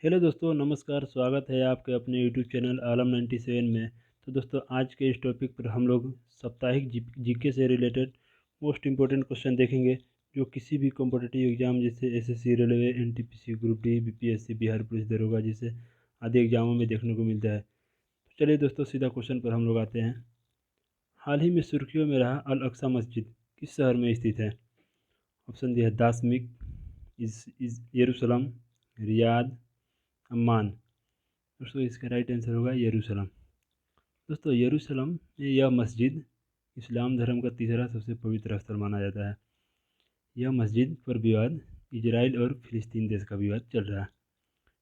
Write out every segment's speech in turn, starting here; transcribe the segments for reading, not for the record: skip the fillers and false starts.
Hello दोस्तों, नमस्कार। स्वागत है आपके अपने यूट्यूब चैनल आलम 97 में। तो दोस्तों, आज के इस टॉपिक पर हम लोग साप्ताहिक जीके से रिलेटेड मोस्ट इम्पोर्टेंट क्वेश्चन देखेंगे, जो किसी भी कॉम्पिटिटिव एग्जाम जैसे SSC, railway, NTPC, group D, BPSC, Bihar police दरोगा जैसे आदि एग्जामों में देखने को मिलता है। तो चलिए दोस्तों, सीधा क्वेश्चन पर हम लोग आते हैं। हाल ही में सुर्खियों में रहा अल अक्सा मस्जिद किस शहर में स्थित है? ऑप्शन दिया है दाशमिक, इस यरूशलेम, रियाद, अम्मान। दोस्तों, इसका राइट आंसर होगा यरूशलेम। दोस्तों, यरूशलेम में यह मस्जिद इस्लाम धर्म का तीसरा सबसे पवित्र स्थल माना जाता है। यह मस्जिद पर विवाद इजराइल और फिलिस्तीन देश का विवाद चल रहा है।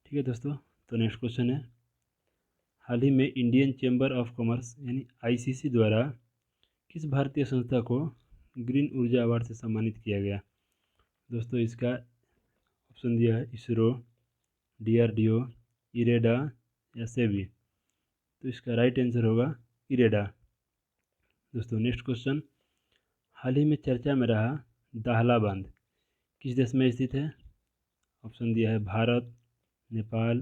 ठीक है दोस्तों, तो नेक्स्ट क्वेश्चन है। हाल ही में इंडियन चैम्बर ऑफ कॉमर्स यानी आईसीसी द्वारा किस भारतीय संस्था को ग्रीन ऊर्जा अवार्ड से सम्मानित किया गया? दोस्तों, इसका ऑप्शन दिया है इसरो, डीआरडीओ, इरेडा या सेबी। तो इसका राइट आंसर होगा इरेडा। दोस्तों, नेक्स्ट क्वेश्चन। हाल ही में चर्चा में रहा दाहला बांध किस देश में स्थित है? ऑप्शन दिया है भारत, नेपाल,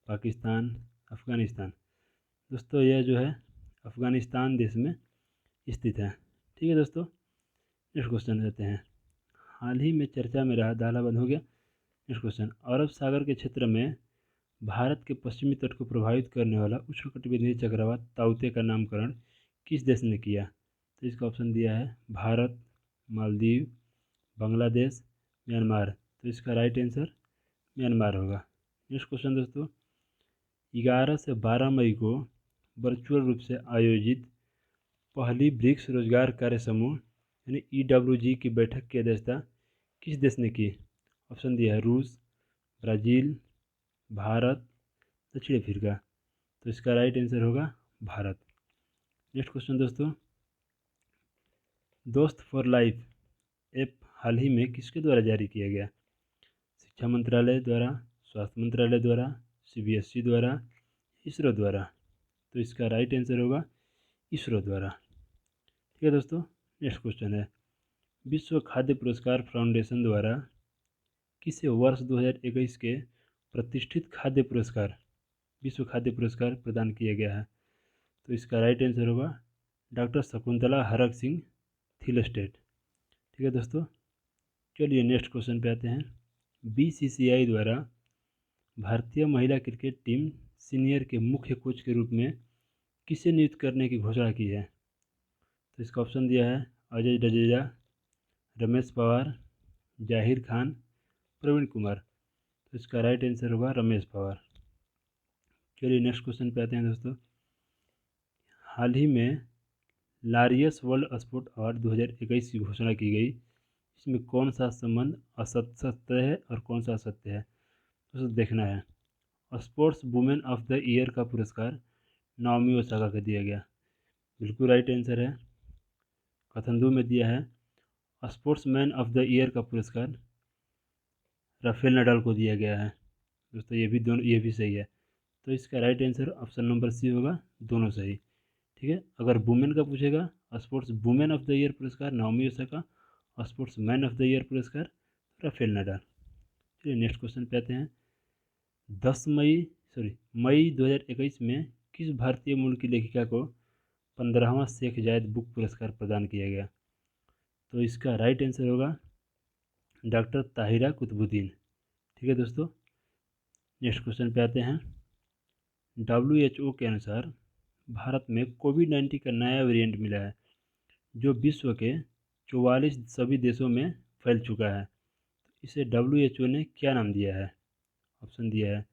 पाकिस्तान, अफ़गानिस्तान। दोस्तों, यह जो है अफ़गानिस्तान देश में स्थित है। ठीक है दोस्तों, नेक्स्ट क्वेश्चन रहते हैं। हाल ही में चर्चा में रहा दाहला बांध हो गया। Next question. अरब सागर के क्षेत्र में भारत के पश्चिमी तट को प्रभावित करने वाला उष्णकटिबंधीय चक्रवात ताउते का नामकरण किस देश ने किया? तो इसका ऑप्शन दिया है भारत, मालदीव, बांग्लादेश, म्यांमार। तो इसका राइट आंसर म्यांमार होगा। नेक्स्ट क्वेश्चन दोस्तों। 11 से 12 मई को वर्चुअल रूप से आयोजित पहली ब्रिक्स रोजगार कार्य समूह यानी EWG की बैठक की अध्यक्षता किस देश ने की? ऑप्शन दिया है रूस, ब्राज़ील, भारत, दक्षिण अफ्रीका। तो इसका राइट आंसर होगा भारत। नेक्स्ट क्वेश्चन दोस्तों। दोस्त फॉर लाइफ ऐप हाल ही में किसके द्वारा जारी किया गया? शिक्षा मंत्रालय द्वारा, स्वास्थ्य मंत्रालय द्वारा, CBSE द्वारा, इसरो द्वारा। तो इसका राइट आंसर होगा इसरो द्वारा। ठीक है दोस्तों, नेक्स्ट क्वेश्चन है। विश्व खाद्य पुरस्कार फाउंडेशन द्वारा किसे वर्ष 2021 के प्रतिष्ठित खाद्य पुरस्कार विश्व खाद्य पुरस्कार प्रदान किया गया है? तो इसका राइट आंसर होगा डॉक्टर शकुंतला हरक सिंह थिलस्टेट। ठीक है दोस्तों, चलिए नेक्स्ट क्वेश्चन पे आते हैं। BCCI द्वारा भारतीय महिला क्रिकेट टीम सीनियर के मुख्य कोच के रूप में किसे नियुक्त करने की घोषणा की है? तो इसका ऑप्शन दिया है अजय जडेजा, रमेश पवार, जाहिर खान, प्रवीण कुमार। तो इसका राइट आंसर होगा रमेश पवार। चलिए नेक्स्ट क्वेश्चन पे आते हैं दोस्तों। हाल ही में लारियस वर्ल्ड स्पोर्ट अवार्ड 2021 की घोषणा की गई। इसमें कौन सा संबंध असत्य है और कौन सा सत्य है, तो देखना है। Sports women of the year का पुरस्कार नाओमी ओसाका को दिया गया। बिल्कुल राइट आंसर है। कथंदू में दिया है। Sports man of the year का पुरस्कार राफेल नडाल को दिया गया है। दोस्तों, ये भी सही है। तो इसका right answer option number C होगा, दोनों सही। ठीक है, अगर वुमेन का पूछेगा sports women of the year पुरस्कार Naomi Osaka, sportsman of the year पुरस्कार राफेल नडाल। चलिए नेक्स्ट क्वेश्चन पे आते हैं। 10 मई 2021 में किस भारतीय मूल की लेखिका को 15वां शेख जायद बुक पुरस्कार प्रदान किया गया? तो इसका राइट आंसर होगा डॉक्टर ताहिरा कुतुबुद्दीन। ठीक है दोस्तों, नेक्स्ट क्वेश्चन पे आते हैं। WHO के अनुसार भारत में कोविड-19 का नया वेरिएंट मिला है, जो विश्व के 44 सभी देशों में फैल चुका है। इसे WHO ने क्या नाम दिया है? ऑप्शन दिया है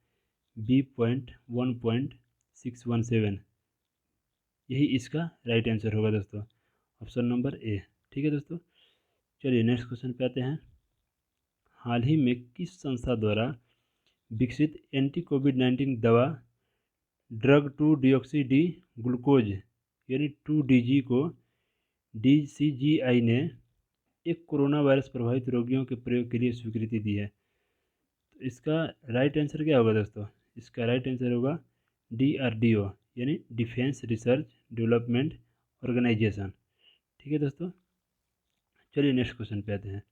B.1.617। यही इसका राइट आंसर होगा दोस्तों, ऑप्शन नंबर ए। ठीक है दोस्तों, चलिए नेक्स्ट क्वेश्चन पे आते हैं। हाल ही में किस संस्था द्वारा विकसित एंटी कोविड-19 दवा ड्रग 2-डिऑक्सी डी ग्लूकोज यानी 2DG को DCGI ने एक कोरोना वायरस प्रभावित रोगियों के प्रयोग के लिए स्वीकृति दी है? तो इसका राइट आंसर क्या होगा दोस्तों? इसका राइट आंसर होगा DRDO यानी डिफेंस रिसर्च डेवलपमेंट ऑर्गेनाइजेशन। ठीक है दोस्तों, चलिए नेक्स्ट क्वेश्चन पे आते हैं।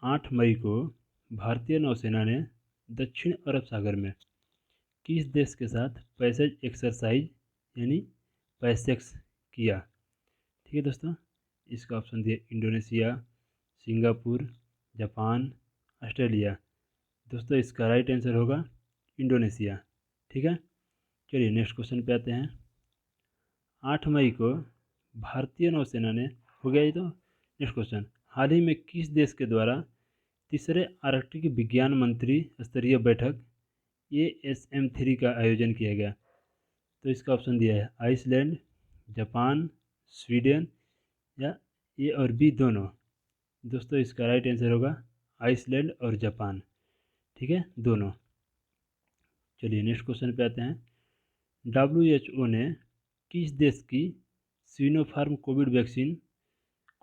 8 मई को भारतीय नौसेना ने दक्षिण अरब सागर में किस देश के साथ पैसेज एक्सरसाइज यानी पैसेक्स किया? ठीक है दोस्तों, इसका ऑप्शन दिया इंडोनेशिया, सिंगापुर, जापान, ऑस्ट्रेलिया। दोस्तों इसका राइट आंसर होगा इंडोनेशिया। ठीक है, चलिए नेक्स्ट क्वेश्चन पे आते हैं। 8 मई को भारतीय नौसेना ने, हो गया ये तो। नेक्स्ट क्वेश्चन, हाल ही में किस देश के द्वारा तीसरे आर्कटिक विज्ञान मंत्री स्तरीय बैठक ASM3 का आयोजन किया गया? तो इसका ऑप्शन दिया है आइसलैंड, जापान, स्वीडन या ए और बी दोनों। दोस्तों इसका राइट आंसर होगा आइसलैंड और जापान। ठीक है, दोनों। चलिए नेक्स्ट क्वेश्चन पे आते हैं। WHO ने किस देश की सिनोफार्म कोविड वैक्सीन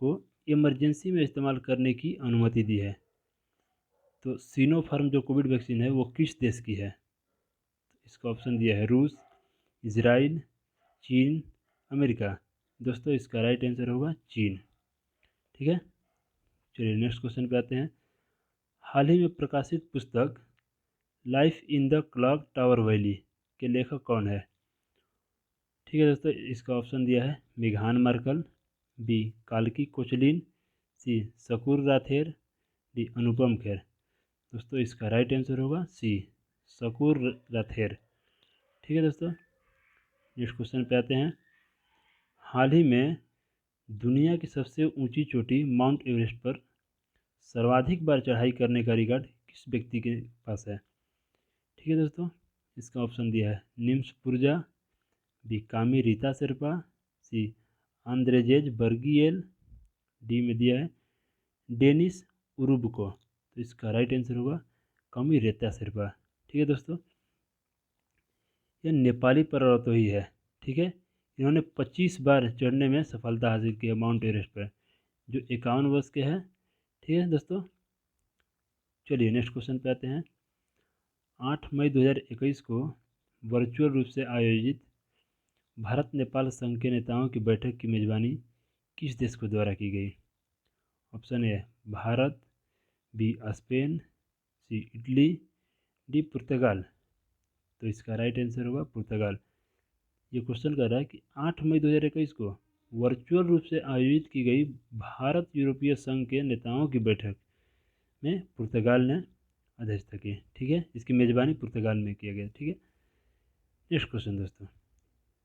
को इमरजेंसी में इस्तेमाल करने की अनुमति दी है? तो सिनोफार्म जो कोविड वैक्सीन है वो किस देश की है? इसका ऑप्शन दिया है रूस, इजराइल, चीन, अमेरिका। दोस्तों इसका राइट आंसर होगा चीन। ठीक है, चलिए नेक्स्ट क्वेश्चन पे आते हैं। हाल ही में प्रकाशित पुस्तक life in the clock tower valley के लेखक कौन है? ठीक है दोस्तों, इसका ऑप्शन दिया है मेघान मार्कल, बी काल्की कोचलिन, सी शकूर राथेर, डी अनुपम खेर। दोस्तों इसका राइट आंसर होगा सी शकूर राथेर। ठीक है दोस्तों, नेक्स्ट क्वेश्चन पे आते हैं। हाल ही में दुनिया की सबसे ऊंची चोटी माउंट एवरेस्ट पर सर्वाधिक बार चढ़ाई करने का रिकॉर्ड किस व्यक्ति के पास है? ठीक है दोस्तों, इसका ऑप्शन दिया है निम्स पुरजा, बी कामी रीता शेरपा, सी आंद्रेजेज बर्गिएल, डी में दिया है डेनिस उरुबको। तो इसका राइट आंसर होगा कामी रीता शेरपा। ठीक है दोस्तों, यह नेपाली पर्वतोही है। ठीक है, इन्होंने 25 बार चढ़ने में सफलता हासिल की है माउंट एवरेस्ट पर, जो 51 वर्ष के हैं। ठीक है दोस्तों, चलिए नेक्स्ट क्वेश्चन पे आते हैं। 8 मई 2021 को वर्चुअल रूप से आयोजित भारत नेपाल संघ के नेताओं की बैठक की मेजबानी किस देश को द्वारा की गई? Option A Bharat, B Spain, C Italy, D पुर्तगाल। तो इसका राइट आंसर होगा पुर्तगाल। ये क्वेश्चन कर रहा है कि 8 मई 2021 को वर्चुअल रूप से आयोजित की गई भारत यूरोपीय संघ के नेताओं की बैठक में पुर्तगाल ने अध्यक्षता की। ठीक है, इसकी मेजबानी पुर्तगाल में किया गया। ठीक है, नेक्स्ट क्वेश्चन दोस्तों,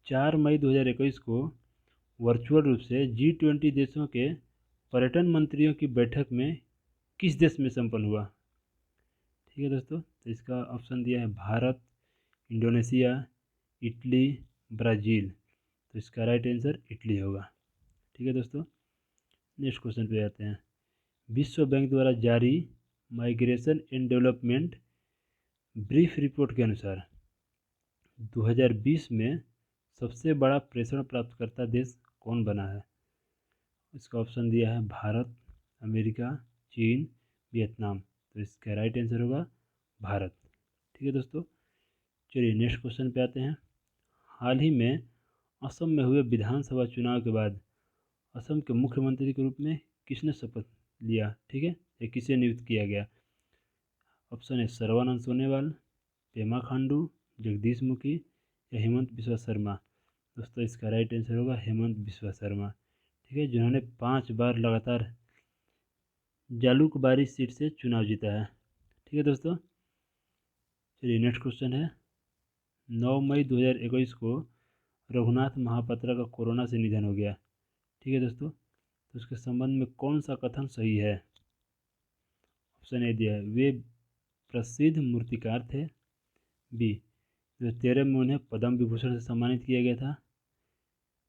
4 मई 2021 को वर्चुअल रूप से G20 देशों के पर्यटन मंत्रियों की बैठक में किस देश में संपन्न हुआ? ठीक है दोस्तों, तो इसका ऑप्शन दिया है भारत, इंडोनेशिया, इटली, ब्राज़ील। तो इसका राइट आंसर इटली होगा। ठीक है दोस्तों, नेक्स्ट क्वेश्चन पे आते हैं। विश्व बैंक द्वारा जारी migration and development brief report के अनुसार 2020 में सबसे बड़ा प्रेषण प्राप्तकर्ता देश कौन बना है? इसका ऑप्शन दिया है भारत, अमेरिका, चीन, वियतनाम। तो इसका राइट आंसर होगा भारत। ठीक है दोस्तों, चलिए नेक्स्ट क्वेश्चन पे आते हैं। हाल ही में असम में हुए विधानसभा चुनाव के बाद असम के मुख्यमंत्री के रूप में किसने शपथ लिया? ठीक है, या किसे नियुक्त किया गया? ऑप्शन है सर्बानंद सोनोवाल, पेमा खांडू, जगदीश मुखी या हेमंत बिस्वा शर्मा। दोस्तों इसका राइट आंसर होगा हेमंत बिस्वा शर्मा। ठीक है, जिन्होंने 5 बार लगातार जालूकबारी सीट से चुनाव जीता है। ठीक है दोस्तों, चलिए नेक्स्ट क्वेश्चन है। 9 मई 2021 को रघुनाथ महापात्रा का कोरोना से निधन हो गया। ठीक है दोस्तों, तो उसके संबंध में कौन सा कथन सही है? ऑप्शन ए दिया है वे प्रसिद्ध मूर्तिकार थे, बी 2013 में उन्हें पद्म विभूषण से सम्मानित किया गया था,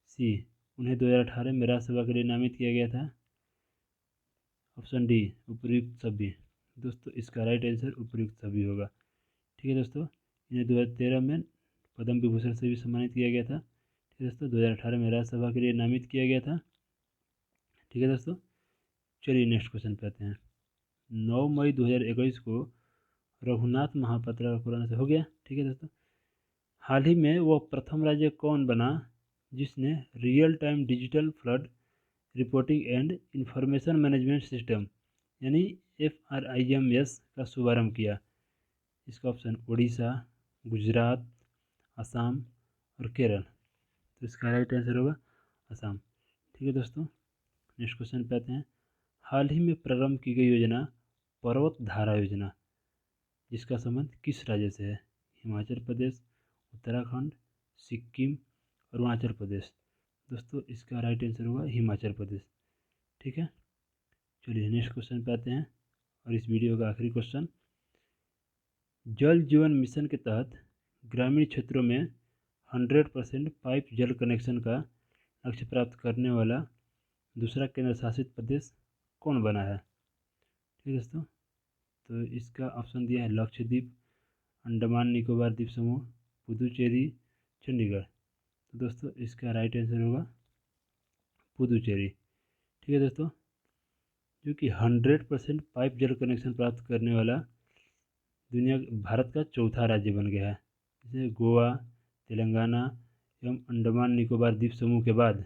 सी उन्हें 2018 में राज्यसभा के लिए नामित किया गया था, ऑप्शन डी उपयुक्त सभी। दोस्तों इसका राइट आंसर उपयुक्त सभी होगा। ठीक है दोस्तों, इन्हें 2013 में पद्म विभूषण से भी सम्मानित किया गया था। ठीक है दोस्तों, 2018 में राज्यसभा के लिए नामित किया गया था। ठीक है दोस्तों, चलिए नेक्स्ट क्वेश्चन पे आते हैं। 9 मई 2021 को रघुनाथ महापात्रा का कोरोना से हो गया। ठीक है दोस्तों, हाल ही में वो प्रथम राज्य कौन बना जिसने real time digital flood reporting and information management system यानी FRIMS का शुभारंभ किया? इसका ऑप्शन उड़ीसा, गुजरात, असम और केरल। तो इसका राइट आंसर होगा असम। ठीक है दोस्तों, नेक्स्ट क्वेश्चन पे आते हैं। हाल ही में प्रारंभ की गई योजना पर्वत धारा योजना, जिसका संबंध किस राज्य से है? हिमाचल प्रदेश, उत्तराखंड, सिक्किम, अरुणाचल प्रदेश। दोस्तों इसका राइट आंसर होगा हिमाचल प्रदेश। ठीक है, चलिए नेक्स्ट क्वेश्चन पे आते हैं और इस वीडियो का आखिरी क्वेश्चन। जल जीवन मिशन के तहत ग्रामीण क्षेत्रों में 100% पाइप जल कनेक्शन का लक्ष्य प्राप्त करने वाला दूसरा केंद्र शासित प्रदेश कौन बना है? ठीक है दोस्तों, तो इसका ऑप्शन दिया है लक्षद्वीप, अंडमान निकोबार द्वीप समूह, पुदुचेरी, चंडीगढ़। तो दोस्तों इसका राइट आंसर होगा पुदुचेरी। ठीक है दोस्तों, जो कि 100% पाइप जल कनेक्शन प्राप्त करने वाला भारत का चौथा राज्य बन गया है। जैसे गोवा, तेलंगाना एवं अंडमान निकोबार द्वीप समूह के बाद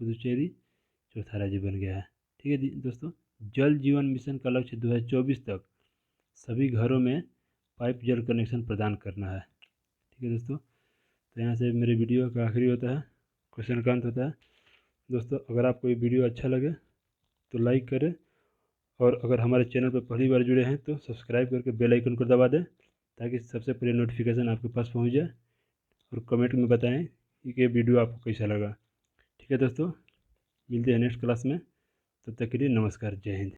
पुदुचेरी चौथा राज्य बन गया है। ठीक है दोस्तों, जल जीवन मिशन का लक्ष्य 2024 तक सभी घरों में पाइप जल कनेक्शन प्रदान करना है। ठीक है दोस्तों, तो यहाँ से मेरे वीडियो का आखिरी होता है, क्वेश्चन का अंत होता है। दोस्तों अगर आपको ये वीडियो अच्छा लगे तो लाइक करें, और अगर हमारे चैनल पर पहली बार जुड़े हैं तो सब्सक्राइब करके बेल आइकन को दबा दें, ताकि सबसे पहले नोटिफिकेशन आपके पास पहुंच जाए। और कमेंट में बताएं कि ये वीडियो आपको कैसा लगा। ठीक है दोस्तों, मिलते हैं नेक्स्ट क्लास में, तब तक के लिए नमस्कार, जय हिंद।